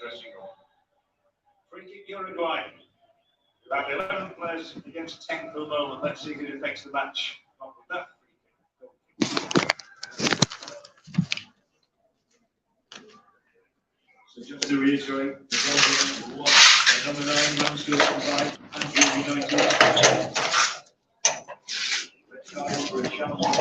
dressing room. Free kick Uruguay. About 11 players against 10 for the moment. Let's see who affects the match. Not with that free kick. So just to reiterate, the goal is number 9, Mansfield by Andrew United. Let's start over a challenge.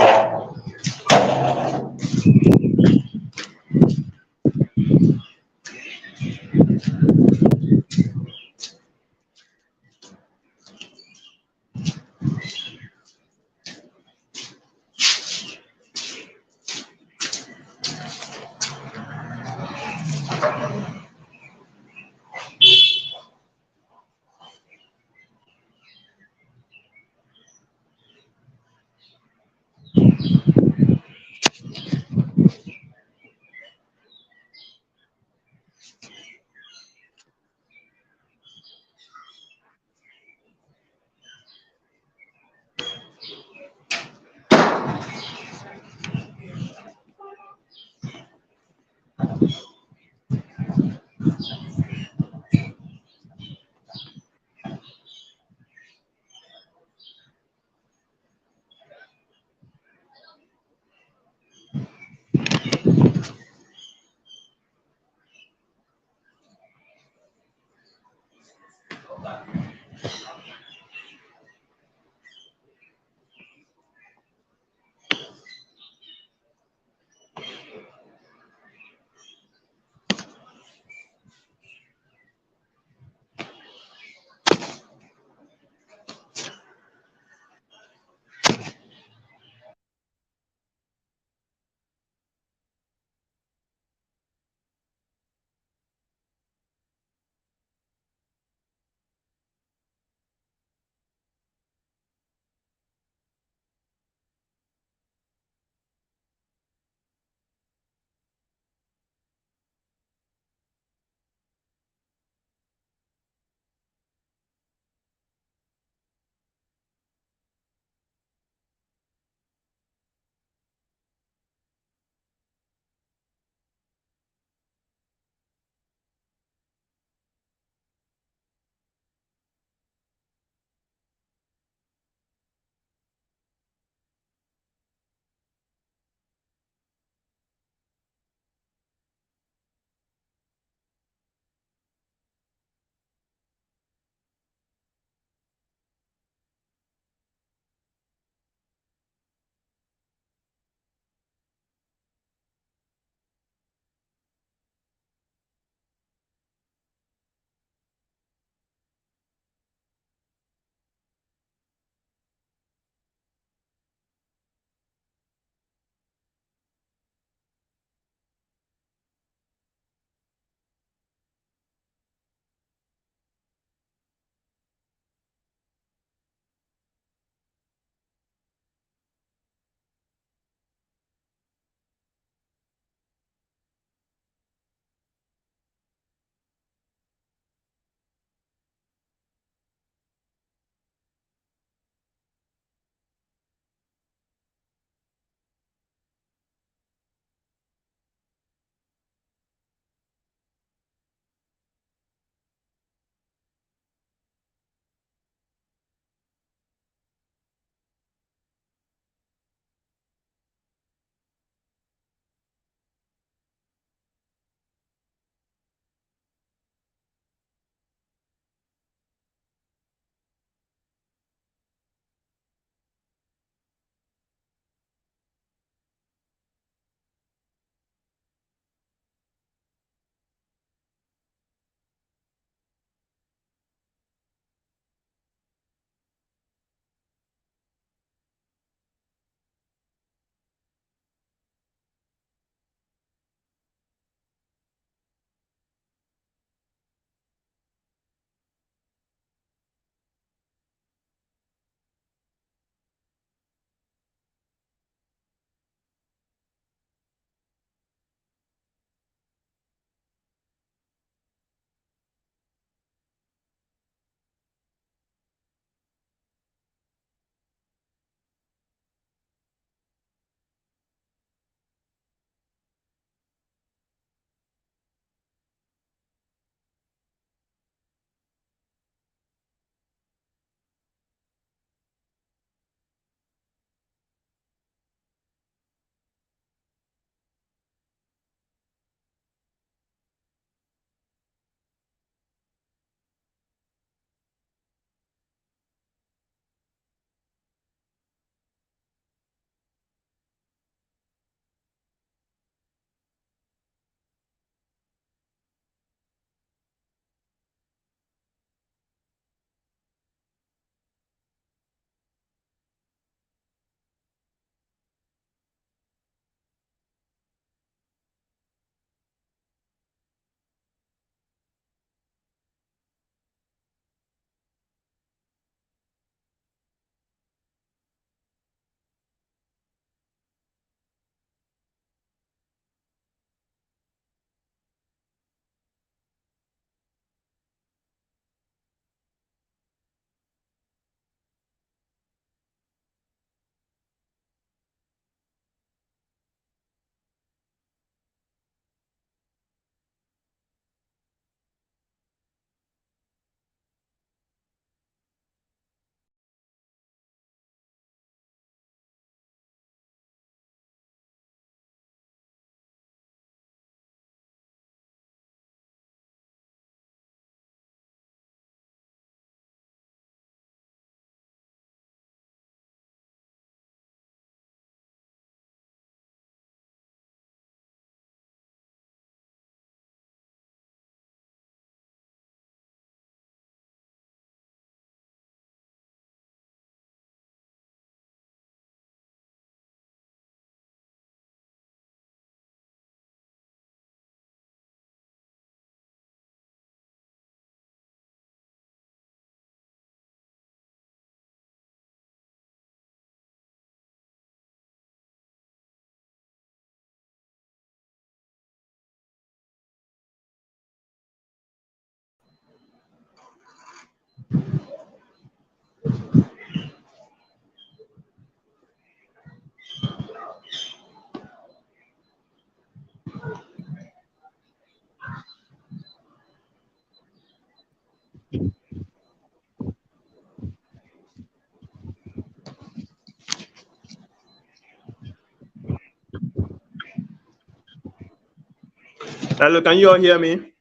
Hello, can you all hear me?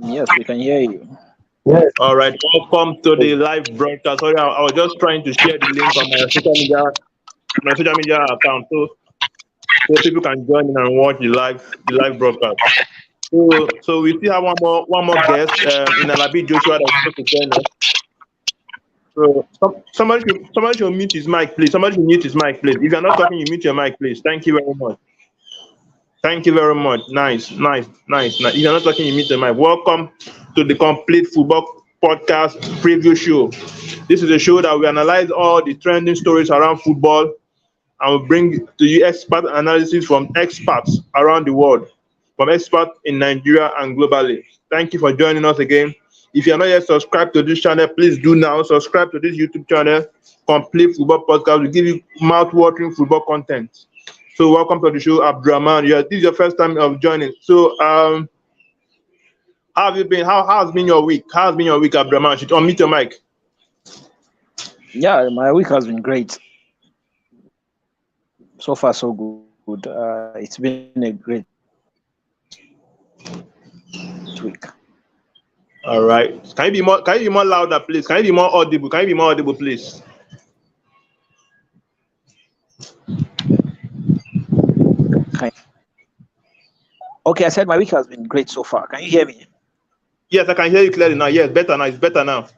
Yes, we can hear you. Yes, All right, welcome to the live broadcast. Sorry, I was just trying to share the link on my social media account so people can join in and watch the live broadcast. So we still have one more guest in Alabi Joshua that's supposed to join us. So somebody should mute his mic, please. Somebody should mute his mic, please. If you're not talking, you mute your mic, please. Thank you very much. Thank you very much. Nice, nice, nice, nice. If you're not talking, you mute the mic. Welcome to the Complete Football Podcast Preview Show. This is a show that we analyze all the trending stories around football and we bring to you expert analysis from experts around the world, from experts in Nigeria and globally. Thank you for joining us again. If you are not yet subscribed to this channel, please do now. Subscribe to this YouTube channel, Complete Football Podcast. We give you mouth-watering football content. So welcome to the show, Abdurrahman. Yeah, this is your first time of joining. So how have you been? How has been your week? How has been your week, Abdurrahman? Should unmute your mic. Yeah, my week has been great. So far, so good. It's been a great week. All right. Can you be more louder, please? Can you be more audible? Can you be more audible, please? Okay, I said my week has been great so far. Can you hear me? Yes, I can hear you clearly now. Yes, better now. It's better now.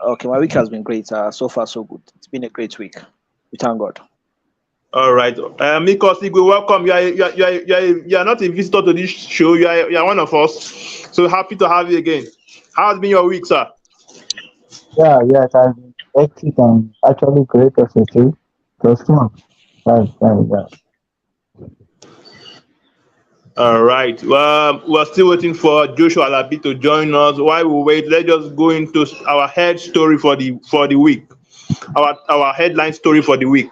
Okay, my week has been great. So far, so good. It's been a great week. We thank God. All right. Mikos Igwe, welcome. You are not a visitor to this show. You are one of us. So happy to have you again. How has been your week, sir? yeah, it has been hectic and actually great also too. It was fun. Yeah. All right. Well, we're still waiting for Joshua Alabi to join us. While we wait, let's just go into our head story for the week. Our headline story for the week.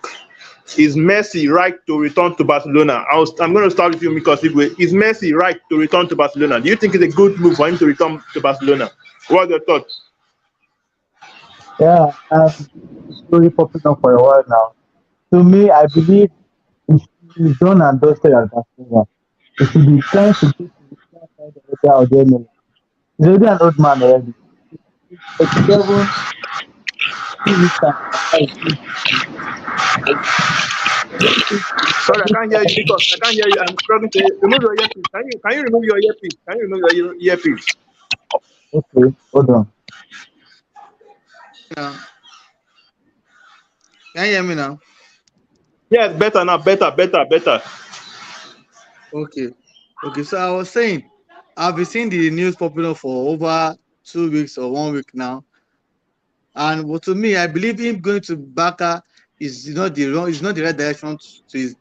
Is Messi right to return to Barcelona? I'm going to start with you, Mikos Igwe. Is Messi right to return to Barcelona? Do you think it's a good move for him to return to Barcelona? What are your thoughts? Yeah, it's really popping up for a while now. To me, I believe it's done and dusted at Barcelona. He should be trying to get to the other side of the Algeria. He's already an old man already. 37, 2 weeks time. Sorry, I can't hear you, Mikos. I can't hear you. I'm struggling to remove your earpiece. Can you remove your earpiece? Can you remove your earpiece? Okay, hold on. Now, can you hear me now? Yes, better now. Better. Okay. Okay. So I was saying, I've been seeing the news popular for over 2 weeks or 1 week now. And to me, I believe him going to Barca is not the wrong, is not the right direction to his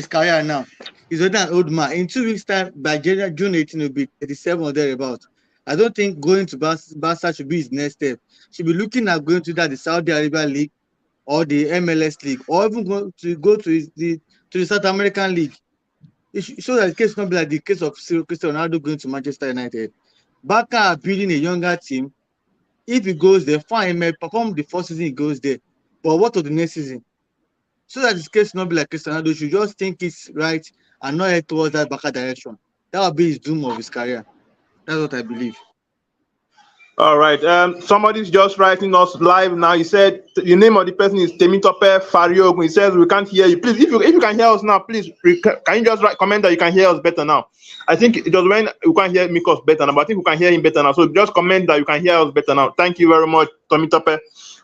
career now. He's already an old man. In 2 weeks' time, by June 18, he'll be 37 or thereabouts. I don't think going to Barca should be his next step. Should be looking at going to the Saudi Arabia League or the MLS League, or even go to the South American League. So that the case not be like the case of Cristiano Ronaldo going to Manchester United. Barca are building a younger team. If he goes there, fine, he may perform the first season he goes there. But what of the next season? So that this case not be like Cristiano Ronaldo should just think it's right and not head towards that Barca direction. That will be his doom of his career. That's what I believe. All right. Somebody's just writing us live now. He said the name of the person is Temitope Fariogun. He says we can't hear you. Please, if you can hear us now, please can you just comment that you can hear us better now? I think it was when you can hear Mikos better now, but I think we can hear him better now. So just comment that you can hear us better now. Thank you very much, Temitope.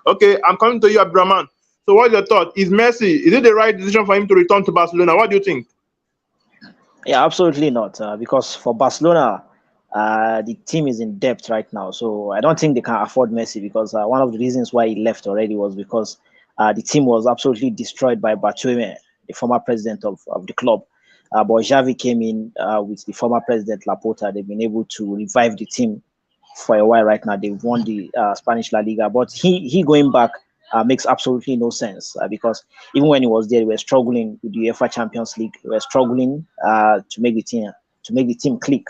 Okay, I'm coming to you, Abdurrahman. So what's your thought? Is it the right decision for him to return to Barcelona? What do you think? Yeah, absolutely not. Because for Barcelona, the team is in debt right now. So I don't think they can afford Messi because one of the reasons why he left already was because the team was absolutely destroyed by Bartomeu, the former president of the club. But Xavi came in with the former president Laporta. They've been able to revive the team for a while right now. They've won the Spanish La Liga. But he going back makes absolutely no sense because even when he was there, we were struggling with the UEFA Champions League. We were struggling to make the team click.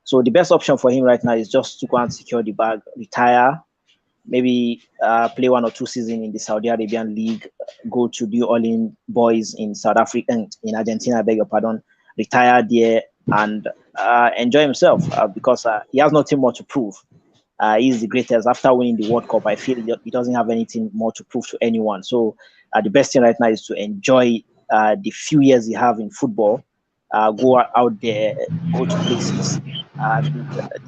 So the best option for him right now is just to go and secure the bag, retire, maybe play 1 or 2 seasons in the Saudi Arabian league, go to New Orleans Boys in South Africa, in Argentina, I beg your pardon, retire there and enjoy himself because he has nothing more to prove. He's the greatest. After winning the World Cup, I feel he doesn't have anything more to prove to anyone. So the best thing right now is to enjoy the few years he have in football, go out there, go to places. And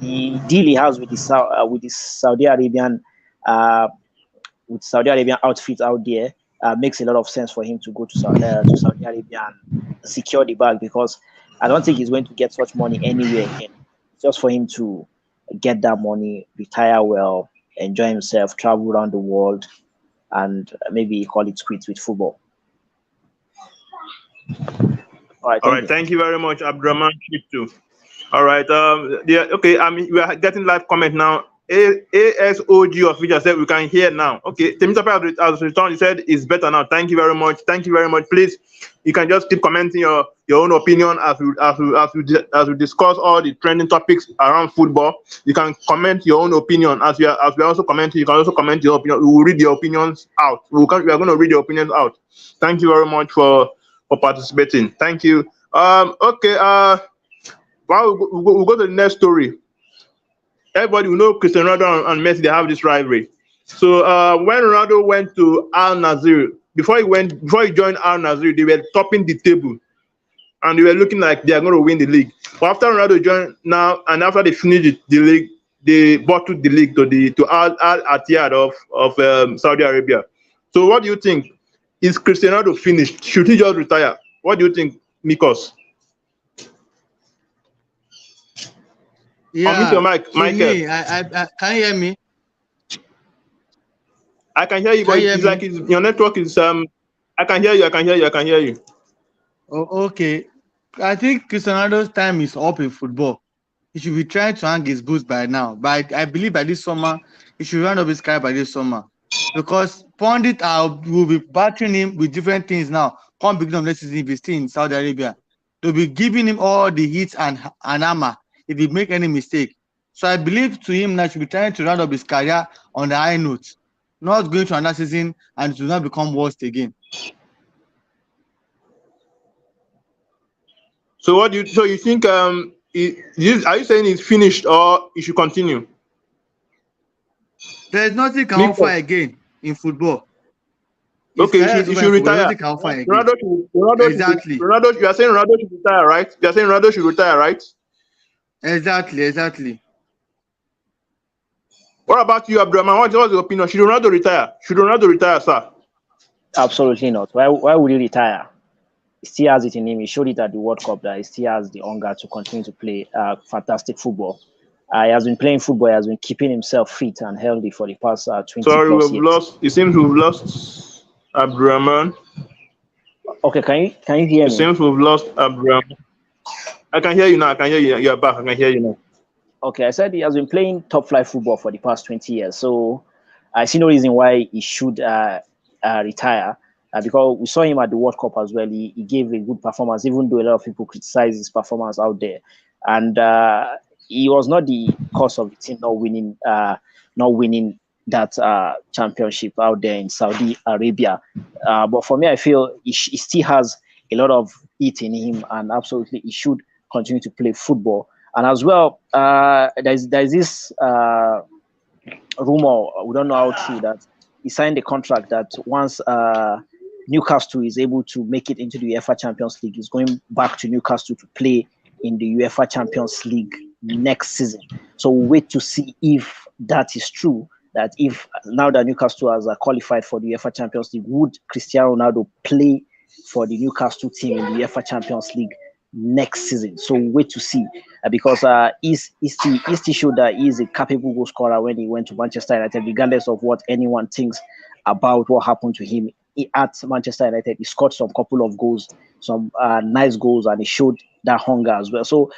the deal he has with the Saudi Arabian outfit out there makes a lot of sense for him to go to Saudi Arabia and secure the bag, because I don't think he's going to get such money anywhere again. It's just for him to get that money, retire well, enjoy himself, travel around the world, and maybe call it quits with football. All right. Thank you very much, Abdurrahman Shitu. All right. Yeah. Okay. I mean, we are getting live comment now. ASOG of which I said we can hear now. Okay. Temitope has returned. He said it's better now. Thank you very much. Thank you very much. Please, you can just keep commenting your own opinion as we discuss all the trending topics around football. You can comment your own opinion as we are also commenting. You can also comment your opinion. We will read your opinions out. We are going to read your opinions out. Thank you very much for participating. Thank you. Okay. Well, we'll go to the next story. Everybody will know Cristiano Ronaldo and Messi, they have this rivalry. So when Ronaldo went to Al Nassr, before he joined Al Nassr, they were topping the table and they were looking like they are going to win the league. But after Ronaldo joined now, and after they finished the league, they bottled the league to Al Ittihad of Saudi Arabia. So what do you think? Is Cristiano Ronaldo finished? Should he just retire? What do you think, Mikos? Yeah, unmute your mic, Michael. I can you hear me? I can hear you, but it's like your network is I can hear you. Oh, okay. I think Cristiano Ronaldo's time is up in football. He should be trying to hang his boots by now. But I believe by this summer, he should round up his career by this summer. Because Pundit will be battering him with different things now. Come beginning of next season, if he's still in Saudi Arabia, they'll be giving him all the hits and hammer if he make any mistake. So I believe to him that he should be trying to round up his career on the high note, not going to another season and it will not become worse again. So what do you? So you think are you saying it's finished or it should continue? There is nothing can offer again in football. Okay, he should retire. Exactly. Ronaldo, you are saying Ronaldo should retire, right? You are saying Ronaldo should retire, right? Exactly. What about you, Abdurrahman? What's your opinion? Should Ronaldo retire? Should Ronaldo retire, sir? Absolutely not. Why would he retire? He still has it in him. He showed it at the World Cup that he still has the hunger to continue to play fantastic football. He has been playing football. He has been keeping himself fit and healthy for the past 20 Sorry, plus we've years. lost. It seems we've lost Abdurrahman. Okay, can you hear me? It seems we've lost Abdurrahman. I can hear you now. I can hear you. You're back. I can hear you now. Okay, I said he has been playing top flight football for the past 20 years. So I see no reason why he should retire. Because we saw him at the World Cup as well. He gave a good performance, even though a lot of people criticize his performance out there. And he was not the cause of the team not winning that championship out there in Saudi Arabia. But for me, I feel he still has a lot of it in him, and absolutely he should continue to play football. And as well, there's this rumor, we don't know how true, that he signed a contract that once Newcastle is able to make it into the UEFA Champions League, he's going back to Newcastle to play in the UEFA Champions League next season. So we'll wait to see if that is true, that if now that Newcastle has qualified for the UEFA Champions League, would Cristiano Ronaldo play for the Newcastle team in the UEFA Champions League next season? So we'll wait to see, because he still showed that he is a capable goal scorer when he went to Manchester United, regardless of what anyone thinks about what happened to him at Manchester United. He scored some couple of goals, some nice goals, and he showed that hunger as well. So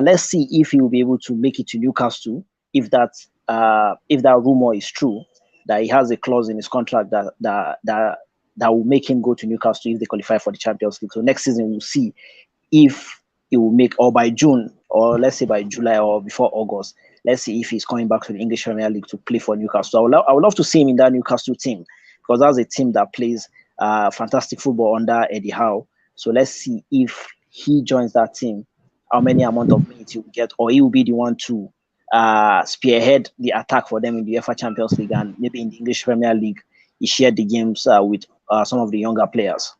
let's see if he will be able to make it to Newcastle, if that rumor is true, that he has a clause in his contract that will make him go to Newcastle if they qualify for the Champions League. So next season we'll see if he will make, or by June, or let's say by July or before August, let's see if he's coming back to the English Premier League to play for Newcastle. I would love to see him in that Newcastle team because that's a team that plays fantastic football under Eddie Howe. So let's see if he joins that team, how many amount of minutes he will get, or he will be the one to spearhead the attack for them in the UEFA Champions League and maybe in the English Premier League. He shared the games with some of the younger players.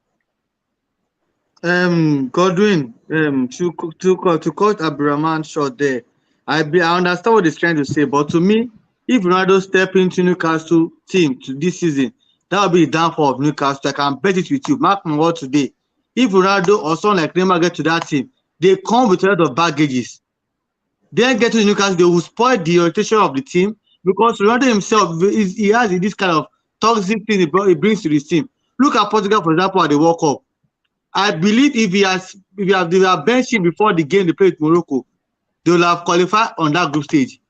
Godwin, to cut Abraman short there, I understand what he's trying to say, but to me, if Ronaldo step into Newcastle team to this season, that will be the downfall of Newcastle. I can bet it with you. Mark my word today. If Ronaldo or someone like Neymar get to that team, they come with a lot of baggages. Then get to Newcastle, they will spoil the orientation of the team because Ronaldo himself, he has this kind of toxic thing he brings to his team. Look at Portugal, for example, at the World Cup. I believe if they have benched him before the game they played with Morocco, they will have qualified on that group stage.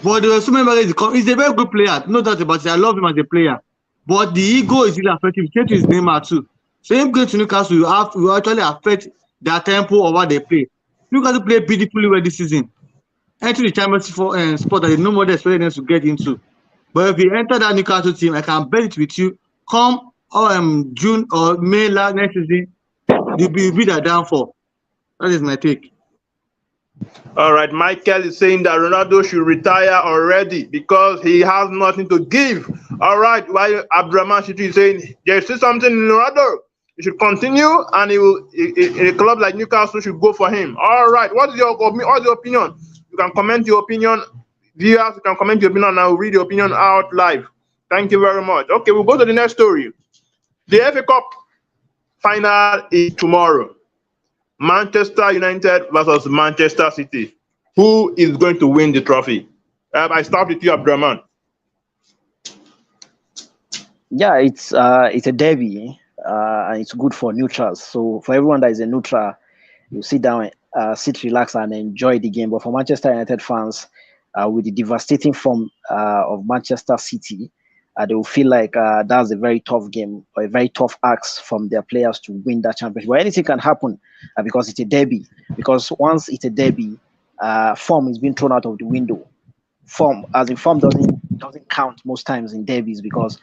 But there were so many baggages. He's a very good player, no doubt about it. I love him as a player. But the ego is really affecting him. His name too. So him going to Newcastle will actually affect their tempo of what they play. Newcastle play beautifully well this season. Enter the championship spot that they no more expected them to get into. But if you enter that Newcastle team, I can bet it with you. Come June or May next season, you'll be their downfall. That is my take. All right, Michael is saying that Ronaldo should retire already because he has nothing to give. All right, while Abdurrahman Shitri is saying there's still something in Ronaldo. He should continue, and a club like Newcastle should go for him. All right, what's your opinion? You can comment your opinion. Viewers, you can comment your opinion, and I'll read your opinion out live. Thank you very much. Okay, we'll go to the next story. The FA Cup final is tomorrow. Manchester United versus Manchester City. Who is going to win the trophy? I start with you, Abdurrahman. Yeah, it's a derby, and it's good for neutrals. So for everyone that is a neutral, you sit down, sit, relax, and enjoy the game. But for Manchester United fans, with the devastating form of Manchester City, they will feel like that's a very tough game or a very tough ask from their players to win that championship. But anything can happen because it's a derby. Because once it's a derby, form is being thrown out of the window. Form doesn't count most times in derbies because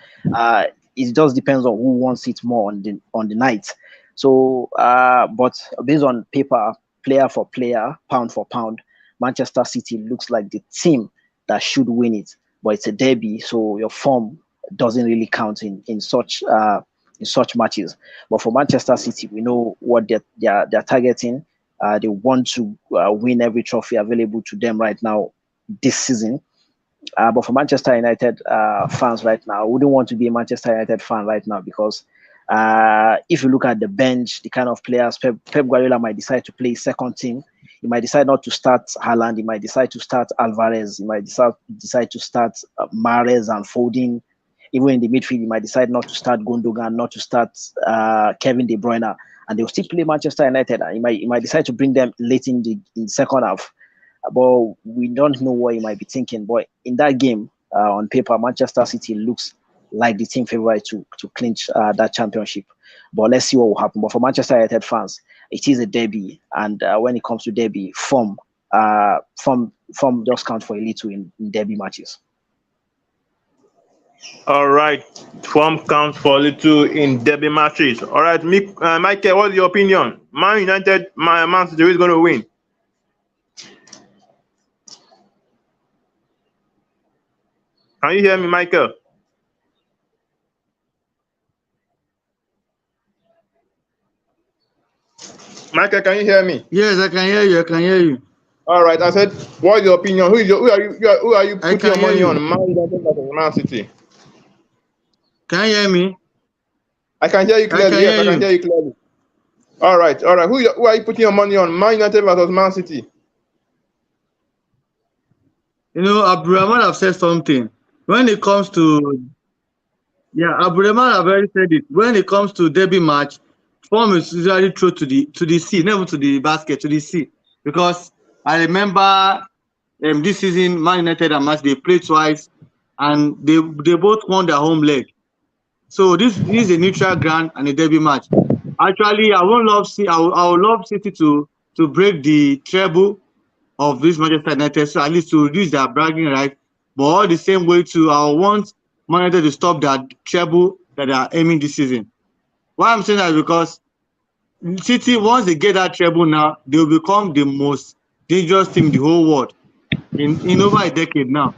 it just depends on who wants it more on the night. So, but based on paper, player for player, pound for pound, Manchester City looks like the team that should win it. But it's a derby, so your form doesn't really count in such matches. But for Manchester City, we know what they're targeting. They want to win every trophy available to them right now this season. But for Manchester United fans right now, I wouldn't want to be a Manchester United fan right now because if you look at the bench, the kind of players Pep Guardiola might decide to play second team. He might decide not to start Haaland. He might decide to start Alvarez. He might decide to start Mahrez and Foden. Even in the midfield, he might decide not to start Gundogan, not to start Kevin De Bruyne, and they'll still play Manchester United. And he might decide to bring them late in the second half. But we don't know what he might be thinking. But in that game, on paper, Manchester City looks like the team favorite to clinch that championship. But let's see what will happen. But for Manchester United fans, it is a derby, and when it comes to derby, form just counts for a little in derby matches. All right, form counts for a little in derby matches. All right, Michael, what's your opinion? Man United, Man City is going to win. Can you hear me, Michael? Michael, can you hear me? Yes, I can hear you. All right, I said, what's your opinion? Who are you putting your money on? Man United versus Man City. Can you hear me? I can hear you clearly. I can hear you clearly. All right. Who are you putting your money on? Man United versus Man City. You know, Abdurrahman have said something. When it comes to Abdurrahman have already said it. When it comes to derby match, form is usually thrown to the sea, never to the basket, to the sea. Because I remember this season, Man United and Match, they played twice, and they both won their home leg. So this is a neutral ground and a derby match. Actually, I would love City to break the treble of this Manchester United, so at least to reduce their bragging right. But all the same way too, I want Man United to stop that treble that they are aiming this season. Why I'm saying that is because City, once they get that treble now, they will become the most dangerous team in the whole world in over a decade now,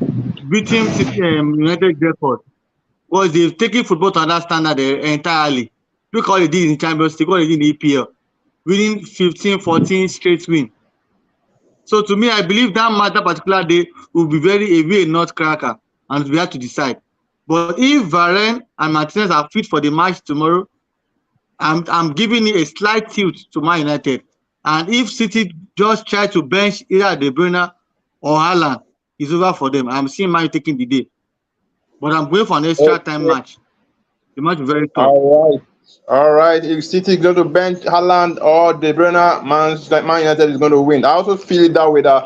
beating City United record. Because they've taken football to another standard entirely. Look how they did in Champions League, what they did in the EPL, winning 15, 14 straight win. So to me, I believe that particular day will be a nutcracker, and we have to decide. But if Varane and Martinez are fit for the match tomorrow, I'm giving it a slight tilt to Man United. And if City just try to bench either De Bruyne or Haaland, it's over for them. I'm seeing Man taking the day. But I'm going for an extra time Okay. match. The match is very tough. All right. All right. If City go to bench Haaland or De Bruyne, Man United is going to win. I also feel it that way. That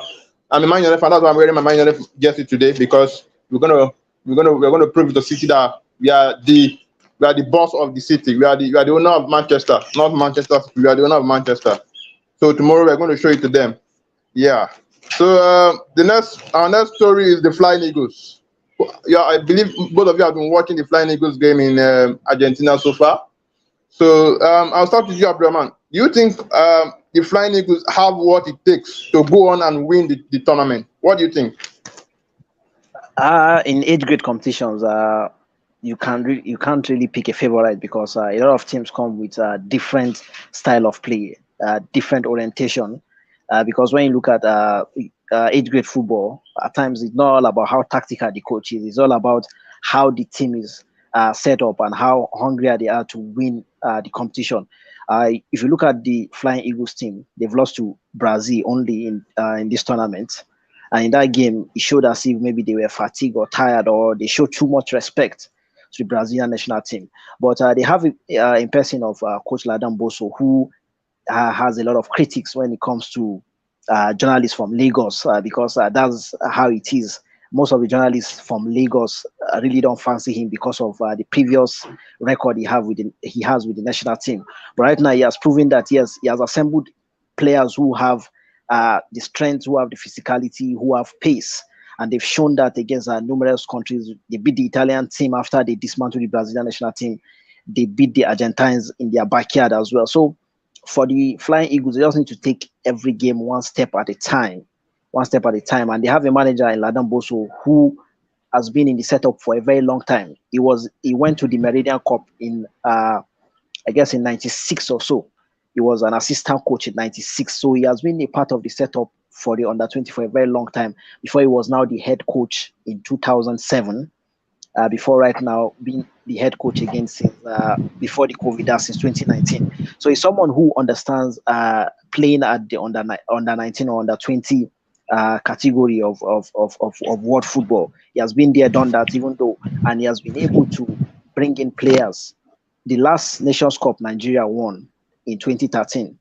I'm a Man United fan. That's why I'm wearing my Man United jersey today, because we're gonna prove to City that we are the boss of the city. We are the owner of Manchester, not Manchester. We are the owner of Manchester. So tomorrow we're going to show it to them. Yeah. So our next story is the Flying Eagles. Yeah, I believe both of you have been watching the Flying Eagles game in Argentina so far. So I'll start with you, Abdurrahman. Do you think the Flying Eagles have what it takes to go on and win the tournament? What do you think? In age grade competitions, you can't really pick a favorite, because a lot of teams come with different style of play, different orientation. Because when you look at age grade football, at times it's not all about how tactical the coach is. It's all about how the team is set up and how hungry they are to win the competition. If you look at the Flying Eagles team, they've lost to Brazil only in this tournament. And in that game, it showed as if maybe they were fatigued or tired, or they showed too much respect to the Brazilian national team. But they have in person of Coach Ladan Boso, who has a lot of critics when it comes to journalists from Lagos, because that's how it is. Most of the journalists from Lagos really don't fancy him because of the previous record he has with the national team. But right now, he has proven that yes, he has assembled players who have the strength, who have the physicality, who have pace. And they've shown that against numerous countries. They beat the Italian team after they dismantled the Brazilian national team. They beat the Argentines in their backyard as well. So for the Flying Eagles, they just need to take every game one step at a time. And they have a manager in Ladan Boso who has been in the setup for a very long time. He went to the Meridian Cup in I guess in '96 or so. He was an assistant coach in '96, so he has been a part of the setup for the under-20 for a very long time. Before he was now the head coach in 2007. Before right now being the head coach again since before the COVID since 2019. So he's someone who understands playing at the under 19 or under 20 category of world football. He has been there, done that, and he has been able to bring in players. The last Nations Cup Nigeria won in 2013.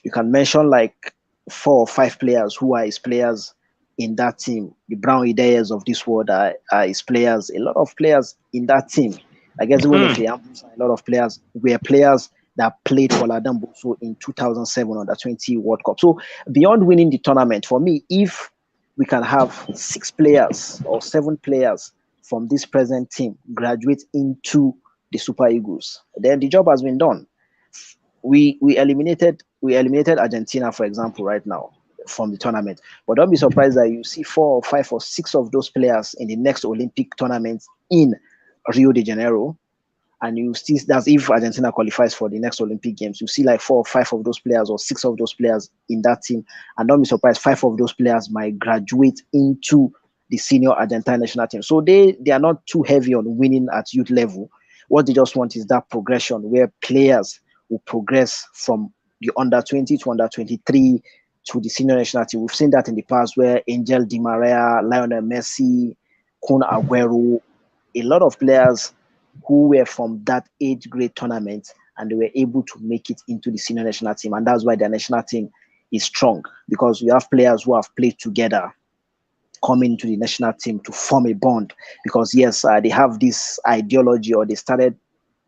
You can mention like 4 or 5 players who are his players in that team. The Brown Ideyas of this world are his players. A lot of players in that team. I guess even if a lot of players were players that played for Ladan Boso in 2007 under 20 World Cup. So beyond winning the tournament, for me, if we can have 6 players or 7 players from this present team graduate into the Super Eagles, then the job has been done. We eliminated Argentina, for example, right now from the tournament. But don't be surprised that you see 4 or 5 or 6 of those players in the next Olympic tournament in Rio de Janeiro. And you see that's if Argentina qualifies for the next Olympic Games. You see like 4 or 5 of those players or 6 of those players in that team. And don't be surprised, 5 of those players might graduate into the senior Argentine national team. So they are not too heavy on winning at youth level. What they just want is that progression where players will progress from the under 20 to under 23 to the senior national team. We've seen that in the past where Angel Di Maria, Lionel Messi, Kun Aguero, a lot of players who were from that age grade tournament, and they were able to make it into the senior national team. And that's why their national team is strong, because you have players who have played together coming to the national team to form a bond, because yes, they have this ideology, or they started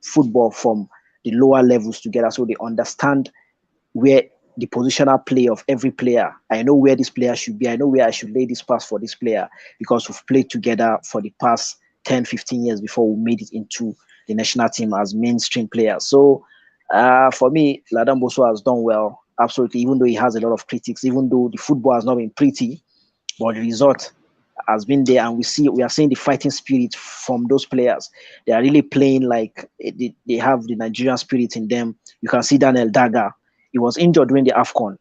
football from the lower levels together, so they understand where the positional play of every player. I know where this player should be. I know where I should lay this pass for this player because we've played together for the past 10, 15 years before we made it into the national team as mainstream players. So for me, Ladan Boso has done well, absolutely, even though he has a lot of critics, even though the football has not been pretty, but the result has been there, and we are seeing the fighting spirit from those players. They are really playing like they have the Nigerian spirit in them. You can see Daniel Daga. He was injured during the AFCON,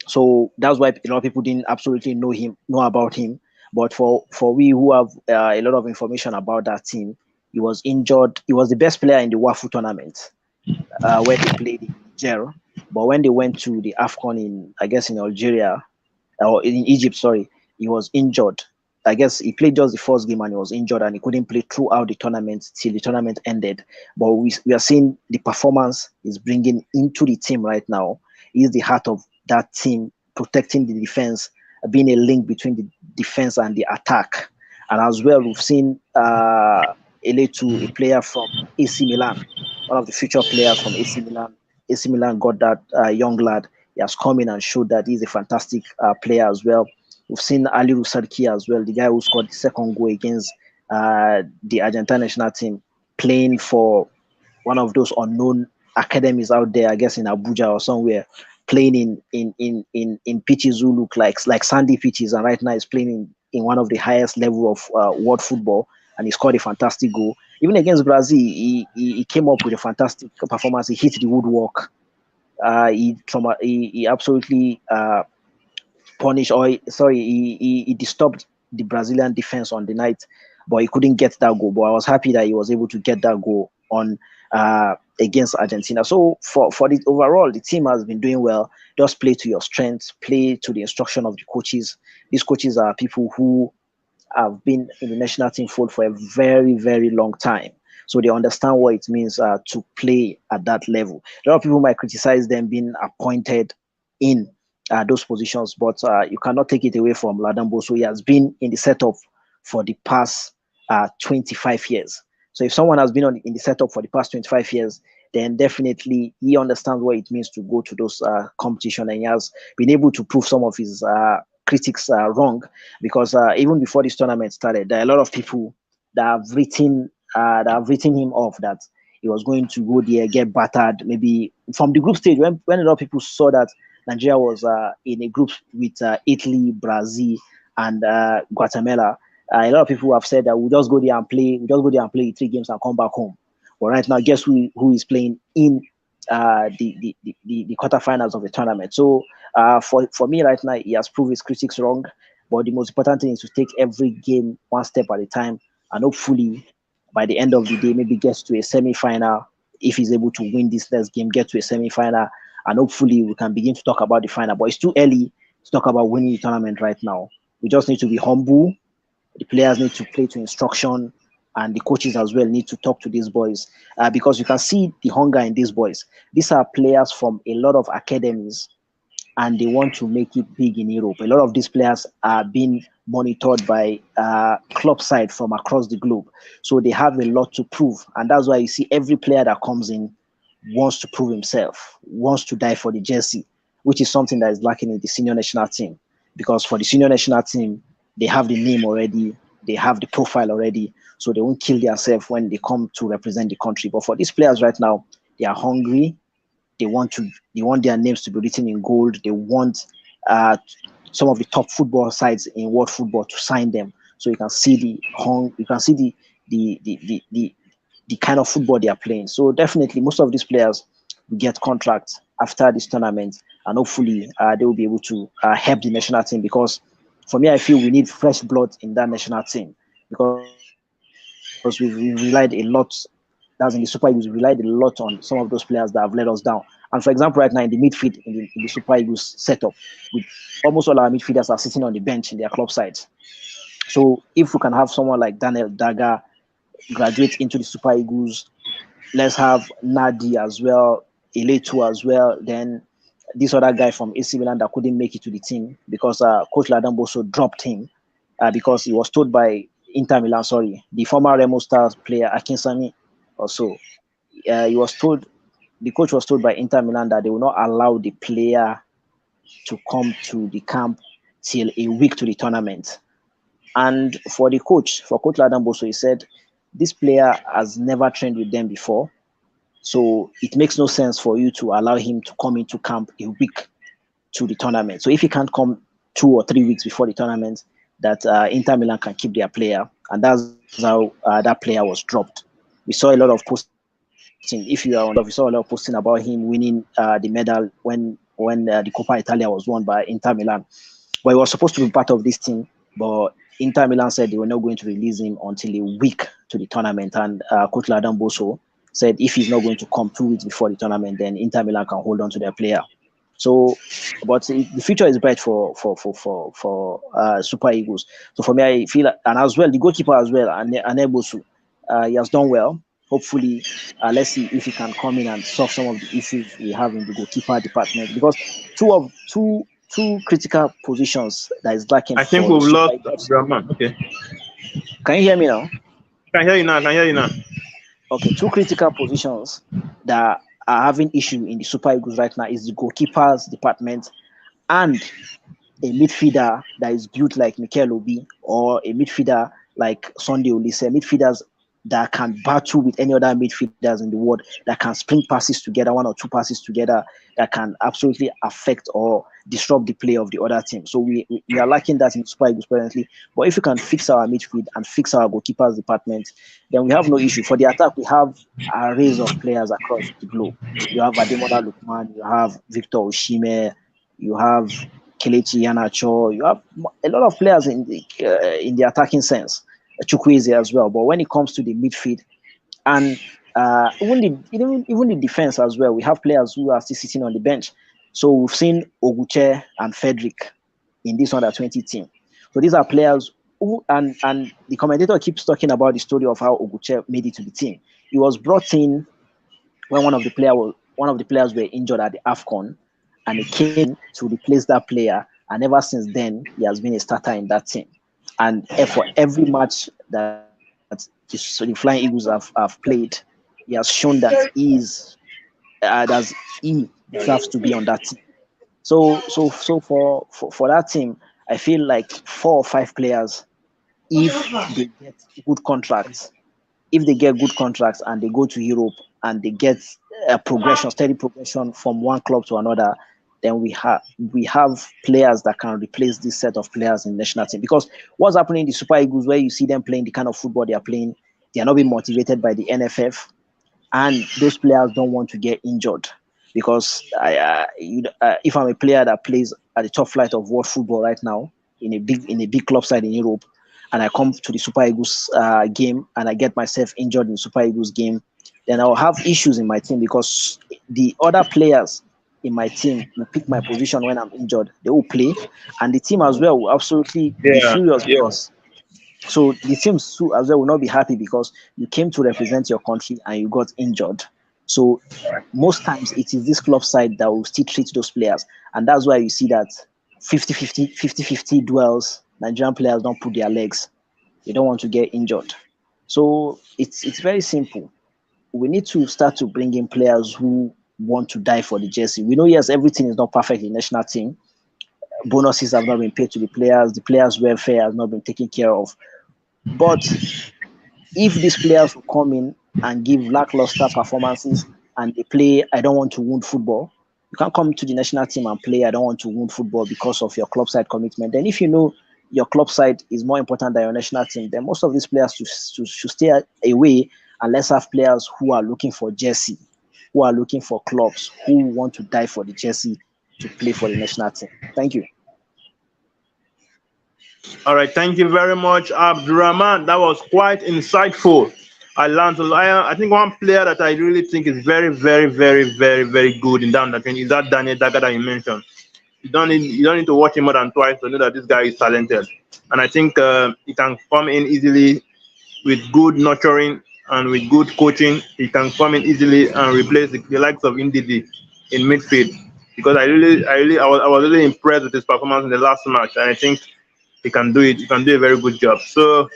so that's why a lot of people didn't absolutely know about him. But for we who have a lot of information about that team, he was injured. He was the best player in the WAFU tournament where they played in Niger. But when they went to the AFCON in, I guess, in Algeria, or in Egypt, sorry, he was injured. I guess he played just the first game and he was injured and he couldn't play throughout the tournament till the tournament ended. But we are seeing the performance he's bringing into the team right now. He's the heart of that team, protecting the defense, being a link between the defense and the attack. And as well, we've seen Eletu, a player from AC Milan, one of the future players from AC Milan. AC Milan got that young lad. He has come in and showed that he's a fantastic player as well. We've seen Ali Rusarki as well, the guy who scored the second goal against the Argentine national team, playing for one of those unknown academies out there, I guess in Abuja or somewhere, playing in pitches who look like sandy pitches, and right now he's playing in one of the highest level of world football, and he scored a fantastic goal. Even against Brazil, he came up with a fantastic performance. He hit the woodwork. He absolutely punished, or sorry, he disturbed the Brazilian defense on the night, but he couldn't get that goal. But I was happy that he was able to get that goal on against Argentina. So for the overall, the team has been doing well. Just play to your strengths, play to the instruction of the coaches. These coaches are people who have been in the national team fold for a very, very long time. So they understand what it means to play at that level. A lot of people might criticize them being appointed in those positions, but you cannot take it away from Ladan Boso. He has been in the setup for the past 25 years. So if someone has been in the setup for the past 25 years, then definitely he understands what it means to go to those competition, and he has been able to prove some of his critics wrong, because even before this tournament started, there are a lot of people that have written him off, that he was going to go there, get battered, maybe from the group stage, when a lot of people saw that Nigeria was in a group with Italy, Brazil, and Guatemala. A lot of people have said that we'll just go there and play 3 games and come back home. But right now, guess who is playing in the quarterfinals of the tournament? So for me right now, he has proved his critics wrong. But the most important thing is to take every game one step at a time, and hopefully by the end of the day, maybe gets to a semi-final. If he's able to win this next game, get to a semi-final, and hopefully we can begin to talk about the final. But it's too early to talk about winning the tournament right now. We just need to be humble. The players need to play to instruction, and the coaches as well need to talk to these boys, because you can see the hunger in these boys. These are players from a lot of academies, and they want to make it big in Europe. A lot of these players are being monitored by club side from across the globe. So they have a lot to prove. And that's why you see every player that comes in wants to prove himself, wants to die for the jersey, which is something that is lacking in the senior national team. Because for the senior national team, they have the name already, they have the profile already, so they won't kill themselves when they come to represent the country. But for these players right now, they are hungry. They want their names to be written in gold. They want some of the top football sides in world football to sign them. So you can see the kind of football they are playing. So definitely, most of these players will get contracts after this tournament, and hopefully they will be able to help the national team. Because for me, I feel we need fresh blood in that national team, because we relied a lot. That's in the Super Eagles, we relied a lot on some of those players that have let us down. And for example, right now in the midfield in the Super Eagles setup, with almost all our midfielders are sitting on the bench in their club sides. So if we can have someone like Daniel Daga graduate into the Super Eagles, let's have Nadi as well, Eletu as well, then this other guy from AC Milan that couldn't make it to the team because Coach Ladan Boso dropped him because he was told by Inter Milan, the former Remo Stars player Akinsami also, he was told the coach was told by Inter Milan that they will not allow the player to come to the camp till a week to the tournament. And for the coach, for Coach Ladamboso, he said this player has never trained with them before, so it makes no sense for you to allow him to come into camp a week to the tournament. So if he can't come 2 or 3 weeks before the tournament, that Inter Milan can keep their player, and that's how that player was dropped. We saw a lot of posting. If you are on, we saw a lot of posting about him winning the medal when the Coppa Italia was won by Inter Milan. But he was supposed to be part of this team, but Inter Milan said they were not going to release him until a week to the tournament. And Coach Ladan Boso said if he's not going to come 2 weeks before the tournament, then Inter Milan can hold on to their player. So, but the future is bright for Super Eagles. So for me, I feel, and as well the goalkeeper as well, Anebosu, he has done well. Hopefully, let's see if he can come in and solve some of the issues we have in the goalkeeper department, because two critical positions that is lacking. I think for we've Super lost Eagles. Abdurrahman. Okay. Can you hear me now? Can hear you now. Can hear you now. Okay, two critical positions that are having issue in the Super Eagles right now is the goalkeepers department and a midfielder that is built like Mikel Obi or a midfielder like Sunday Olise, midfielders that can battle with any other midfielders in the world, that can spring passes together, 1 or 2 passes together, that can absolutely affect or disrupt the play of the other team. So we are lacking that in Super Eagles presently. But if we can fix our midfield and fix our goalkeepers department, then we have no issue. For the attack, we have arrays of players across the globe. You have Ademola Lookman, you have Victor Osimhen, you have Kelechi Iheanacho, you have a lot of players in the attacking sense. Chukwueze as well. But when it comes to the midfield and even the defense as well, we have players who are still sitting on the bench. So we've seen Oguche and Frederick in this under 20 team. So these are players who, and the commentator keeps talking about the story of how Oguche made it to the team. He was brought in when one of the players were injured at the AFCON, and he came to replace that player. And ever since then, he has been a starter in that team. And for every match that the Flying Eagles have played, he has shown that he deserves to be on that team. So for that team, I feel like 4 or 5 players, if they get good contracts, and they go to Europe and they get a steady progression from one club to another, then we have players that can replace this set of players in the national team. Because what's happening in the Super Eagles, where you see them playing the kind of football they are playing, they are not being motivated by the NFF, and those players don't want to get injured. Because if I'm a player that plays at the top flight of world football right now in a big club side in Europe, and I come to the Super Eagles game and I get myself injured in the Super Eagles game, then I'll have issues in my team, because the other players in my team will pick my position when I'm injured. They will play, and the team as well will absolutely be furious because. So the team too as well will not be happy because you came to represent your country and you got injured. So most times it is this club side that will still treat those players, and that's why you see that 50-50 duels. Nigerian players don't put their legs; they don't want to get injured. So it's very simple. We need to start to bring in players who want to die for the jersey. We know, yes, everything is not perfect in the national team. Bonuses have not been paid to the players' welfare has not been taken care of. But if these players will come in and give lackluster performances and they play I don't want to wound football, you can't come to the national team and play I don't want to wound football because of your club side commitment. Then if you know your club side is more important than your national team, then most of these players should stay away, and let's have players who are looking for jersey, who are looking for clubs, who want to die for the jersey to play for the national team. Thank you. All right, thank you very much, Abdurrahman. That was quite insightful. I learned a lot. I think one player that I really think is very, very, very, very, very good in down that is that Daniel Daga that you mentioned. You don't need to watch him more than twice to know that this guy is talented. And I think he can come in easily with good nurturing and with good coaching. He can come in easily and replace the likes of Ndidi in midfield. Because I was really impressed with his performance in the last match, and I think he can do it. He can do a very good job. So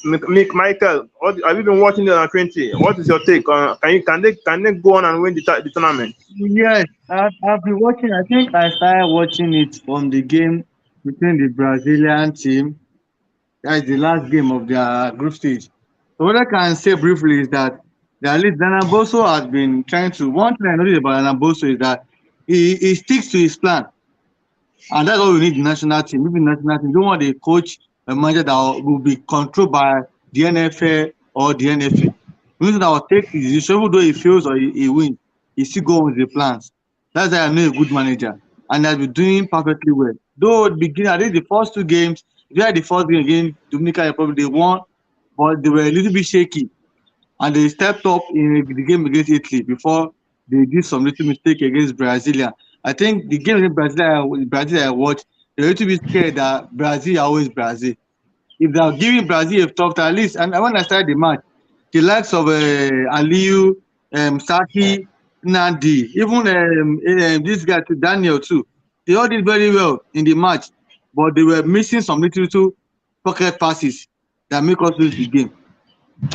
Michael, have you been watching the under 20? What is your take on? Can they go on and win the tournament? Yes, I've been watching. I think I started watching it from the game between the Brazilian team. That's the last game of their group stage. So what I can say briefly is that at least Boso has been trying to. One thing I noticed about Boso is that he sticks to his plan, and that's what we need in the national team. Even national team, you don't want a coach, a manager that will be controlled by the NFL or the NFA. We need that will take his decision, even though he fails or he wins, he still go with the plans. That's why I know a good manager, and he has been doing perfectly well. Though at the beginning, I think the first two games, if you had the first game against Dominican Republic, they won, but they were a little bit shaky, and they stepped up in the game against Italy before they did some little mistake against Brazil. I think the game against Brazil I watched, they're a little bit scared that Brazil are always Brazil. If they are giving Brazil a tough time, at least, and when I started the match, the likes of Aliyu, Saki, Nandi, even this guy too, Daniel too, they all did very well in the match, but they were missing some little pocket passes that make us lose the game.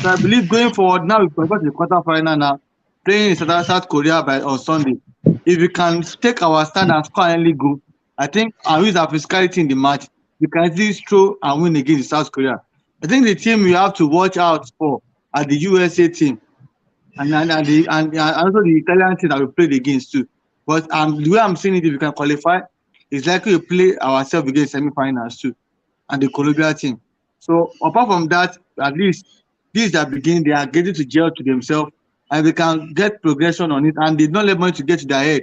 So I believe going forward now, we've got the quarterfinal now, playing in South Korea on Sunday. If we can take our stand and score an early goal, I think and use our physicality in the match, we can easily throw and win against South Korea. I think the team we have to watch out for are the USA team and also the Italian team that we played against too. But the way I'm seeing it, if we can qualify, it's likely to play ourselves against semi-finals too, and the Colombia team. So apart from that, at least these that begin, they are getting to gel to themselves, and they can get progression on it, and they don't let money to get to their head.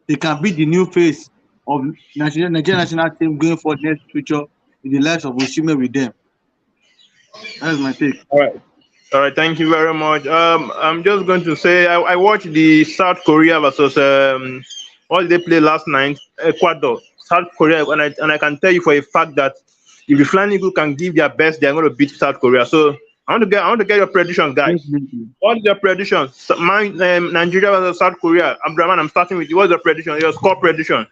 They can be the new face of Nigerian national team going for next future in the lives of Osimhen with them. That's my take. All right, thank you very much. I'm just going to say I watched the South Korea versus what did they play last night? Ecuador, South Korea, and I can tell you for a fact that if the Flying Eagle can give their best, they're going to beat South Korea. So I want to get your prediction, guys. What is your prediction? Nigeria versus South Korea. Abdurrahman, I'm starting with you. What's your prediction? Your score prediction?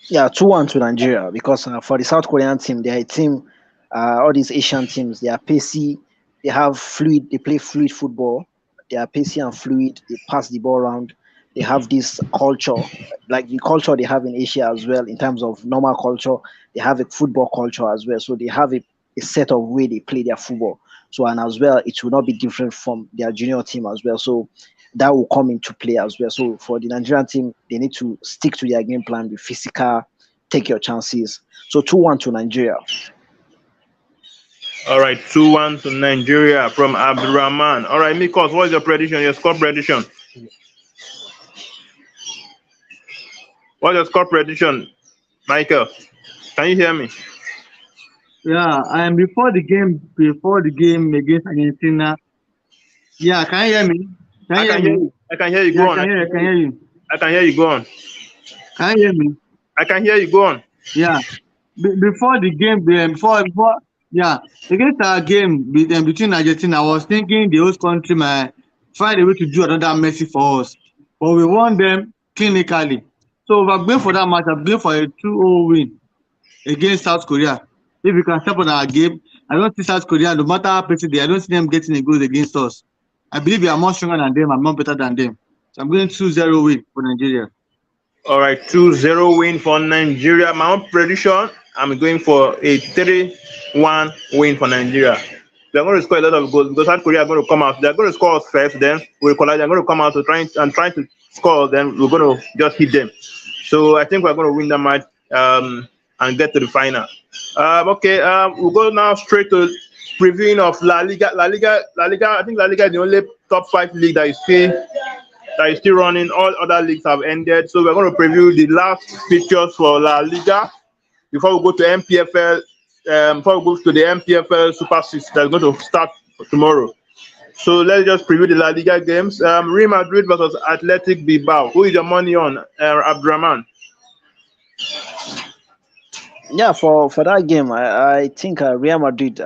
Yeah, 2-1 to Nigeria because for the South Korean team, they are a team. All these Asian teams, they are pacey. They have fluid. They play fluid football. They are pacey and fluid. They pass the ball around. They have this culture, like the culture they have in Asia as well. In terms of normal culture, they have a football culture as well. So they have a set of way they play their football. So and as well, it will not be different from their junior team as well. So that will come into play as well. So for the Nigerian team, they need to stick to their game plan, be physical, take your chances. So 2-1 to Nigeria. All right, 2-1 to Nigeria from Abdurrahman. All right, Mikos, what is your prediction? Your score prediction? What's your score prediction, Michael? Can you hear me? Yeah, and before the game against Argentina. Yeah, can you hear me? I can hear you. Go on. I can hear you. I can hear you. Go on. Can you hear me? I can hear you. Go on. Yeah. Before the game, before against our game between Argentina, I was thinking the host country might find a way to do another Messi for us, but we won them clinically. So if I'm going for that match, I'm going for a 2-0 win against South Korea. If we can step on our game, I don't see South Korea, no matter how pretty they are, I don't see them getting a goal against us. I believe we are more stronger than them and more better than them. So I'm going 2-0 win for Nigeria. All right, 2-0 win for Nigeria. My own prediction, I'm going for a 3-1 win for Nigeria. They're going to score a lot of goals because South Korea are going to come out. They're going to score us first, then we'll collide. They're going to come out to try to score, then we're going to just hit them. So I think we're going to win that match and get to the final. Okay, we'll go now straight to previewing of La Liga. I think La Liga is the only top 5 league that is still running. All other leagues have ended. So we're going to preview the last fixtures for La Liga before we go to MPFL. Before we go to the MPFL Super 6 that's going to start tomorrow. So let's just preview the La Liga games. Real Madrid versus Athletic Bilbao. Who is your money on, Abdurrahman? Yeah, for that game, I think Real Madrid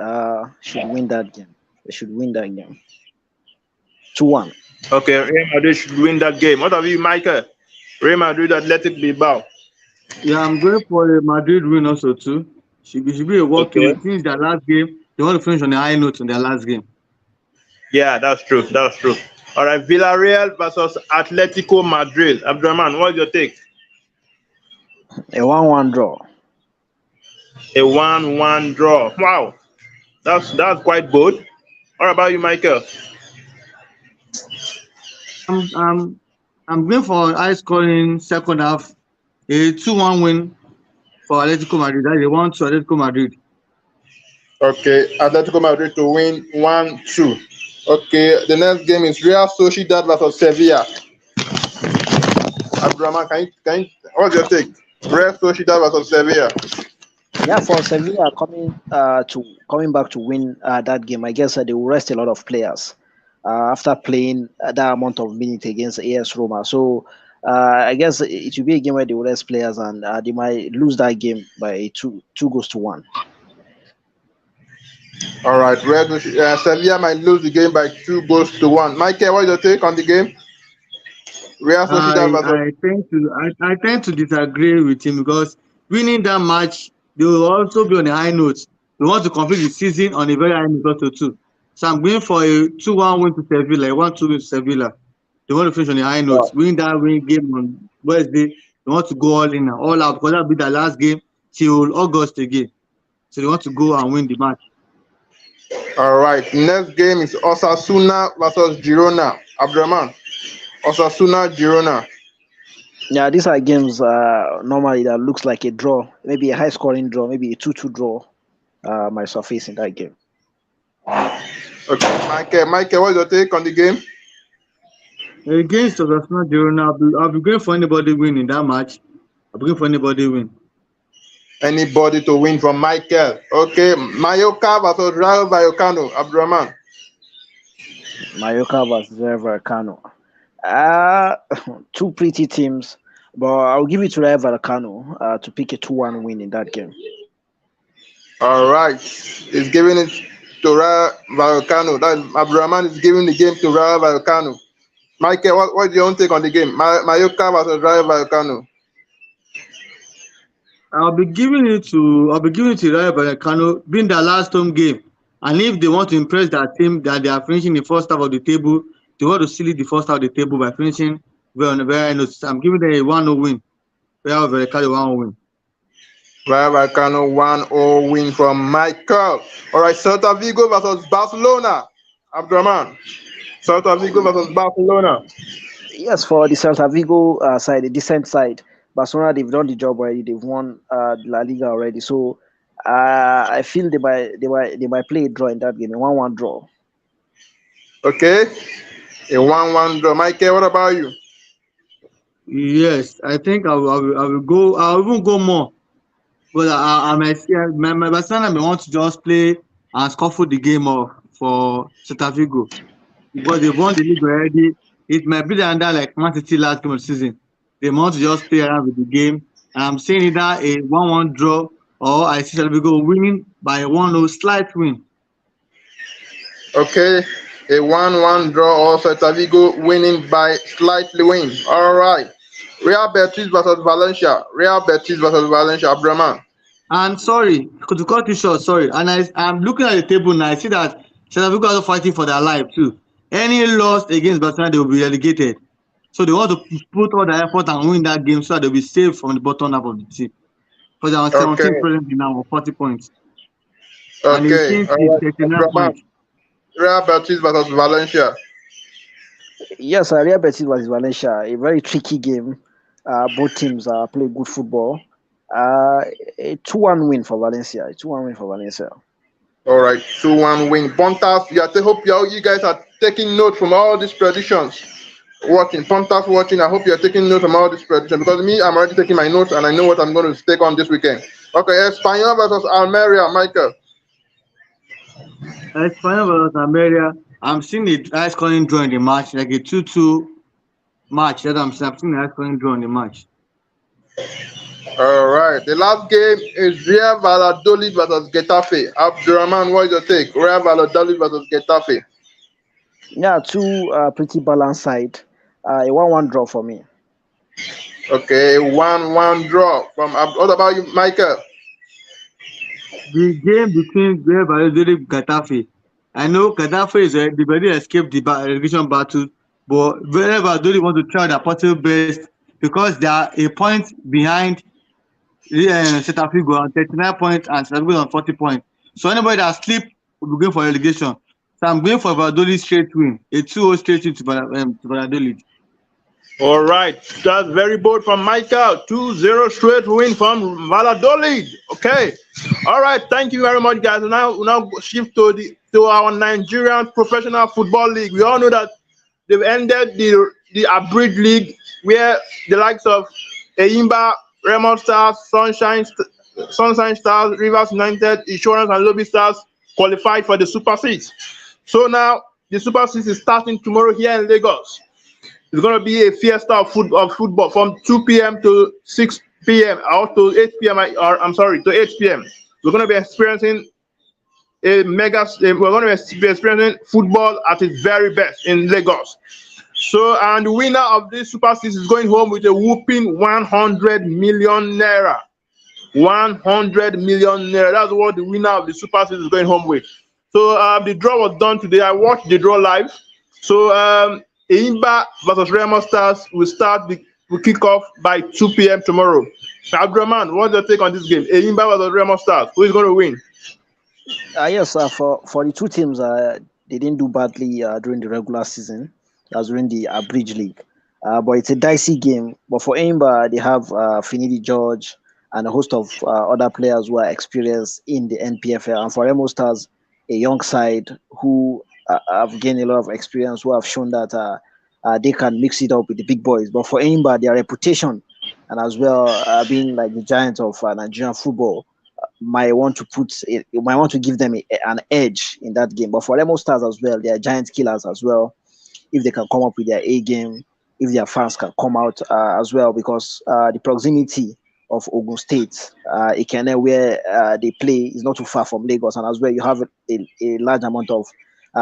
should win that game. They should win that game. 2-1. Okay, Real Madrid should win that game. What have you, Michael? Real Madrid, Athletic Bilbao. Yeah, I'm going for a Madrid win also too. Should be a walk. Okay. Since their last game, They want to finish on a high note on their last game. Yeah, that's true. That's true. All right, Villarreal versus Atletico Madrid. Abdurrahman, what's your take? A 1-1 draw. A 1-1 draw. Wow, that's quite bold. What about you, Michael? I'm I'm going for high scoring second half, a 2-1 win for Atletico Madrid. That's a 1-2 Atletico Madrid. Okay, Atletico Madrid to win 1-2. Okay, the next game is Real Sociedad versus Sevilla. Abdurrahman, what's your take? Real Sociedad versus Sevilla. Yeah, for Sevilla coming back to win that game, I guess they will rest a lot of players after playing that amount of minutes against AS Roma. So I guess it will be a game where they will rest players, and they might lose that game by two goals to one. All right, Sevilla might lose the game by 2 goals to 1. Michael, what's your take on the game? Real Sociedad versus. I tend to disagree with him because winning that match, they will also be on a high note. They want to complete the season on a very high note also too. So I'm going for a 2-1 win to Sevilla, a 1-2 win to Sevilla. They want to finish on a high note. Win that game on Wednesday. They want to go all in, all out, because that'll be the last game till August again. So they want to go and win the match. All right, next game is Osasuna versus Girona. Abdurrahman, Osasuna, Girona. Yeah, these are games normally that looks like a draw, maybe a high scoring draw, maybe a 2-2 draw might surface in that game. Okay, Michael, what's your take on the game? Against Osasuna, Girona, I'll be going for anybody win in that match. I'll be going for anybody win. Anybody to win from Michael. Okay, Mallorca versus Rayo Vallecano. Abdurrahman. Mallorca versus Rayo Vallecano. Two pretty teams, but I'll give it to Rayo Vallecano to pick a 2-1 win in that game. All right, he's giving it to Rayo Vallecano. That Abdurrahman is giving the game to Rayo Vallecano. Michael, what's your own take on the game? Mallorca versus Rayo Vallecano. I'll be giving it to Rayo Vallecano, being their last home game. And if they want to impress their team that they are finishing the first half of the table, they want to seal it the first half of the table by finishing well on the very end. I'm giving them a 1-0 win. Rayo Vallecano 1-0 win. Rayo Vallecano 1-0 win from Michael. All right, Celta Vigo versus Barcelona. Abdurrahman. Celta Vigo versus Barcelona. Yes, for the Celta Vigo side, the decent side, Barcelona, they've done the job already. They've won La Liga already. So I feel they might play a draw in that game, a 1-1 draw. Okay, a 1-1 draw. Michael, what about you? Yes, I think I will go. I'll even go more. But I might see my Barcelona may want to just play and scuffle the game off for Celta Vigo because they've won the league already. It might be under like Man City last game of the season. They want to just play around with the game. And I'm saying either a 1-1 draw or I see Celta Vigo winning by a 1-0 slight win. Okay, a 1-1 draw or Celta Vigo winning by slightly win. All right. Real Betis versus Valencia. Real Betis versus Valencia. Abdurrahman. And sorry, to cut you short, sorry. And I'm looking at the table now. I see that Celta Vigo are fighting for their life too. Any loss against Barcelona, they will be relegated. So they want to put all their effort and win that game so that they'll be safe from the bottom half of the team. Because they are 17 presently now with 40 points. Okay. And Real Betis versus Valencia. Yes, Real Betis versus Valencia, a very tricky game. Both teams play good football. A 2-1 win for Valencia. A 2-1 win for Valencia. All right, 2-1 win. Pontas, hope you guys are taking note from all these predictions. Pontas watching. I hope you're taking note from all these predictions because me, I'm already taking my notes and I know what I'm going to take on this weekend. Okay, Espanyol versus Almeria, Michael. Espanyol versus Almeria. I'm seeing the high scoring draw in the match, like a 2-2 match. That I'm seeing the high scoring draw in the match. All right. The last game is Real Valladolid versus Getafe. Abdurrahman, what is your take? Real Valladolid versus Getafe. Yeah, two pretty balanced side. A 1-1 draw for me. Okay, 1-1 draw from. What about you, Michael? The game between Real Valladolid and Getafe. I know Getafe is the already escaped the relegation battle, but Real Valladolid want to try their possible best because they are a point behind Celta Vigo on 39 points and Celta Vigo on 40 points. So anybody that sleep will be going for relegation. So I'm going for Valladolid straight win, a 2-0 straight win to Valladolid. All right, that's very bold from Michael. 2-0 straight win from Valladolid. Okay. All right, thank you very much, guys. Now shift to our Nigerian Professional Football League. We all know that they've ended the abridged league where the likes of Eyimba, Remo Stars, Sunshine Stars, Rivers United, Insurance, and Lobby Stars qualified for the Super Six. So now the Super Six is starting tomorrow here in Lagos. It's going to be a fiesta of football from 2 p.m. to 6 p.m. or to 8 p.m. To 8 p.m. We're going to be experiencing we're going to be experiencing football at its very best in Lagos. So, and the winner of this Super Six is going home with a whooping 100 million naira. 100 million naira. That's what the winner of the Super Six is going home with. So, the draw was done today. I watched the draw live. So, Eyimba versus Remo Stars will kick off by 2 p.m. tomorrow. Abdurrahman, what's your take on this game? Eyimba versus Remo Stars. Who is going to win? Yes, for the two teams, they didn't do badly during the regular season, as during the Bridge League. But it's a dicey game. But for Eyimba, they have Finidi George and a host of other players who are experienced in the NPFL. And for Remo Stars, a young side who have gained a lot of experience, who have shown that they can mix it up with the big boys. But for Eyimba, their reputation and as well being like the giant of Nigerian football might want to give them an edge in that game. But for Remo Stars as well, they are giant killers as well. If they can come up with their A game, if their fans can come out as well, because the proximity of Ogun State, Ikene, where they play, is not too far from Lagos, and as well you have a large amount of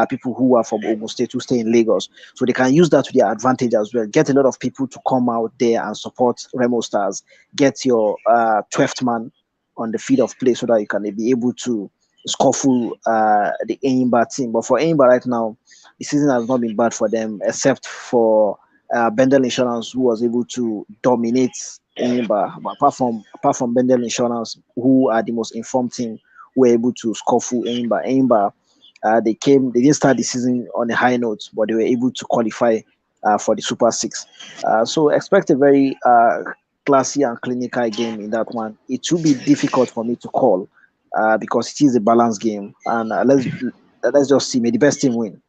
people who are from Ogun State who stay in Lagos, so they can use that to their advantage as well. Get a lot of people to come out there and support Remo Stars. Get your 12th man on the field of play so that you can be able to scuffle the Eyimba team. But for Eyimba right now, the season has not been bad for them, except for Bendel Insurance, who was able to dominate Eyimba. But apart from Bendel Insurance, who are the most informed team, who were able to scuffle Eyimba. Eyimba, they didn't start the season on a high note, but they were able to qualify for the Super Six. So expect a very classy and clinical game in that one. It will be difficult for me to call because it is a balanced game, and let's just see. May the best team win.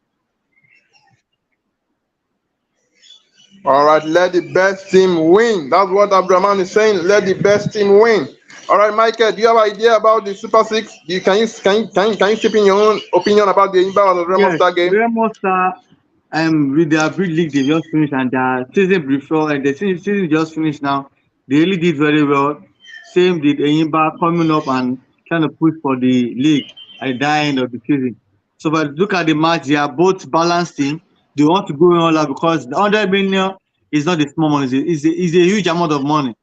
All right, let the best team win. That's what Abdurrahman is saying. Let the best team win. All right, Michael, do you have an idea about the Super Six? Can you chip in your own opinion about the Imba or the Remo Star game? Remo Star, with their big league, they just finished, and their season before, and the season just finished now. They really did very well. Same did Eyimba coming up and trying to push for the league at the end of the season. So, but look at the match; they are both balanced team. They want to go in all out because the 100 million is not a small money; it's a huge amount of money.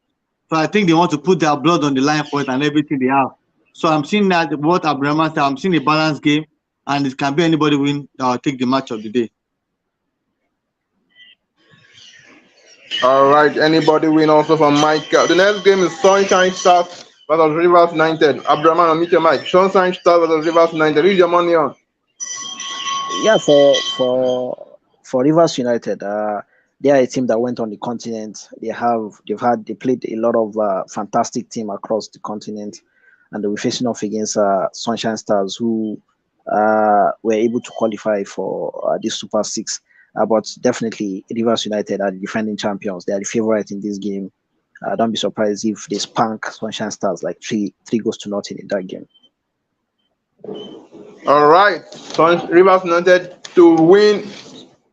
So I think they want to put their blood on the line for it and everything they have. So I'm seeing that what Abraham said, I'm seeing a balanced game, and it can be anybody win that will take the match of the day. All right, anybody win also from Michael. The next game is Sunshine Stars versus Rivers United. Abdurrahman, unmute your mic. Sunshine Stars versus Rivers United. Who's your money on? Yeah, for Rivers United, they are a team that went on the continent. They played a lot of fantastic team across the continent, and they were facing off against Sunshine Stars, who were able to qualify for this Super Six. But definitely, Rivers United are the defending champions. They are the favorite in this game. Don't be surprised if they spank Sunshine Stars like 3-0 in that game. All right, Rivers United to win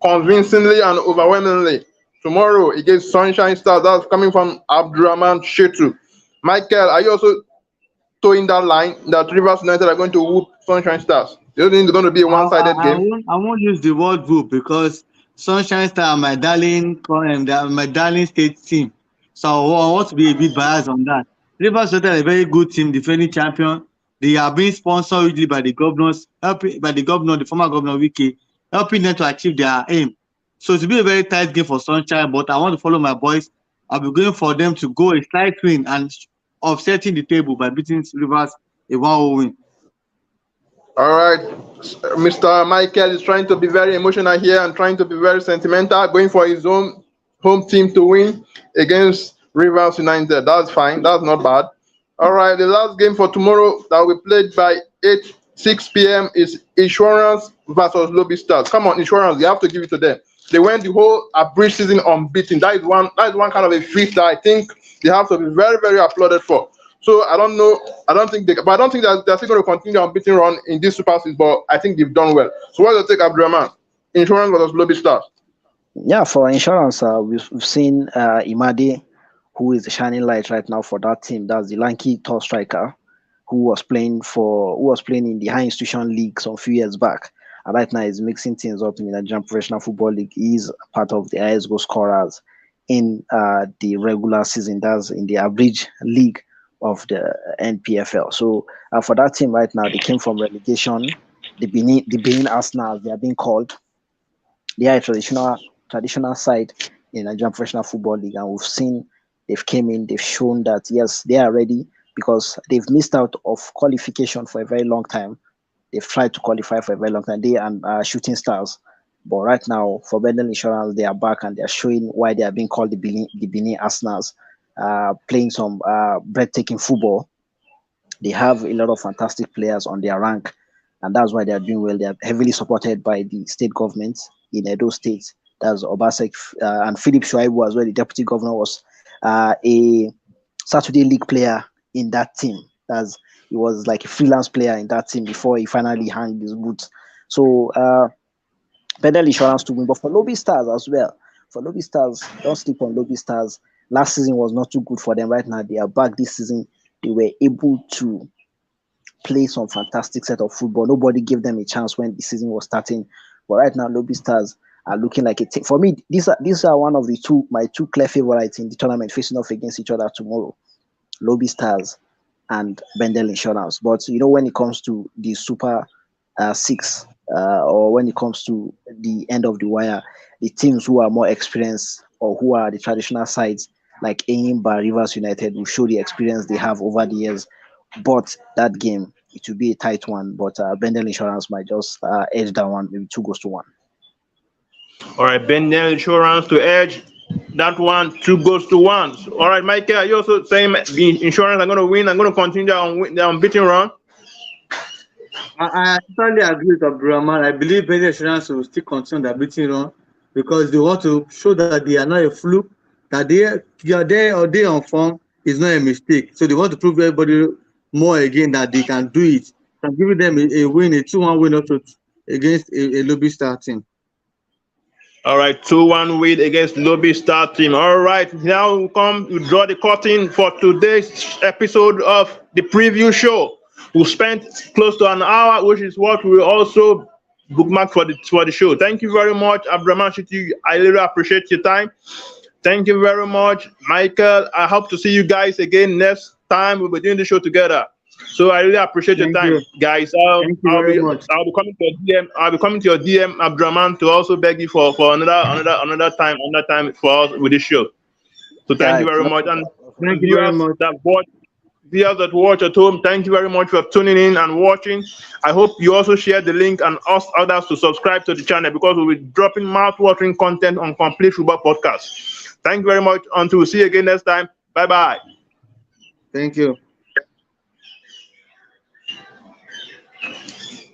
convincingly and overwhelmingly tomorrow against Sunshine Stars. That's coming from Abdurrahman Shetu. Michael, are you also towing that line that Rivers United are going to whoop Sunshine Stars? Do you think it's going to be a one-sided game? I won't use the word whoop because Sunshine Stars are my darling state team. So I want to be a bit biased on that. Rivers United are a very good team, defending champion. They are being sponsored usually by the governors, the former governor Wiki, helping them to achieve their aim. So it will be a very tight game for Sunshine, but I want to follow my boys. I'll be going for them to go a slight win and offsetting the table by beating Rivers a 1-0 win. All right, Mr. Michael is trying to be very emotional here and trying to be very sentimental, going for his own home team to win against Rivers United. That's fine. That's not bad. All right, the last game for tomorrow that will be played by 6 p.m. is Insurance versus Lobby Stars. Come on, Insurance, you have to give it to them. They went the whole abridged season unbeaten. That is one kind of a feat that I think they have to be very, very applauded for. So I don't know. I don't think that they're still going to continue their unbeaten run in this Super Series, but I think they've done well. So what do you think, Abdurrahman? Insurance versus Lobby Stars. Yeah, for Insurance, we've seen Imade, who is the shining light right now for that team. That's the lanky tall striker who was playing in the high institution league some few years back. And right now he's mixing things up in the Nigerian Professional Football League. He's part of the highest goal scorers in the regular season. That's in the average league of the NPFL. So for that team right now, they came from relegation. The Benin Arsenal, they are being called. They are a traditional side in Nigerian Professional Football League, and we've seen they've came in, they've shown that yes, they are ready because they've missed out of qualification for a very long time. They've tried to qualify for a very long time. They and Shooting Stars, but right now for Bendel Insurance, they are back and they are showing why they are being called the Benin Arsenals, playing some breathtaking football. They have a lot of fantastic players on their rank, and that's why they are doing well. They are heavily supported by the state government in Edo State. That's Obasek and Philip Shuaibu as well. The deputy governor was a Saturday League player in that team. He was like a freelance player in that team before he finally hung his boots. So Bendel Insurance to win, but for Lobby Stars as well. For Lobby Stars, don't sleep on Lobby Stars. Last season was not too good for them. Right now, they are back this season. They were able to play some fantastic set of football. Nobody gave them a chance when the season was starting. But right now, Lobby Stars are looking like a team. For me, these are one of my two clear favorites in the tournament facing off against each other tomorrow. Lobby Stars and Bendel Insurance. But when it comes to the Super 6 or when it comes to the end of the wire, the teams who are more experienced or who are the traditional sides like Enyimba, Rivers United will show the experience they have over the years. But that game, it will be a tight one. But Bendel Insurance might just edge that one, maybe 2-1. All right, Bendel Insurance to edge that one, 2-1. All right, Michael, are you also saying the Insurance are going to win? I'm going to continue their unbeaten run. I totally agree with Abdurrahman. I believe Bendel Insurance will still continue their beating run because they want to show that they are not a fluke, that they are there or they on form is not a mistake. So they want to prove everybody more again that they can do it. I'm giving them a win, a 2-1 win also against a Lobby Star team. All right, 2-1 win against Lobby Star team. All right, now we draw the curtain for today's episode of the preview show. We spent close to an hour, which is what we also bookmark for the show. Thank you very much, Abdurrahman Shitty. I really appreciate your time. Thank you very much, Michael. I hope to see you guys again next time. We'll be doing the show together. So I really appreciate your time, guys. I'll be coming to your DM. I'll be coming to your DM, Abdurrahman, to also beg you for another time for us with this show. So thank you very much, and thank you very much. Viewers that watch at home, thank you very much for tuning in and watching. I hope you also share the link and ask others to subscribe to the channel because we'll be dropping mouth-watering content on Complete Football Podcast. Thank you very much. Until we see you again next time. Bye-bye. Thank you.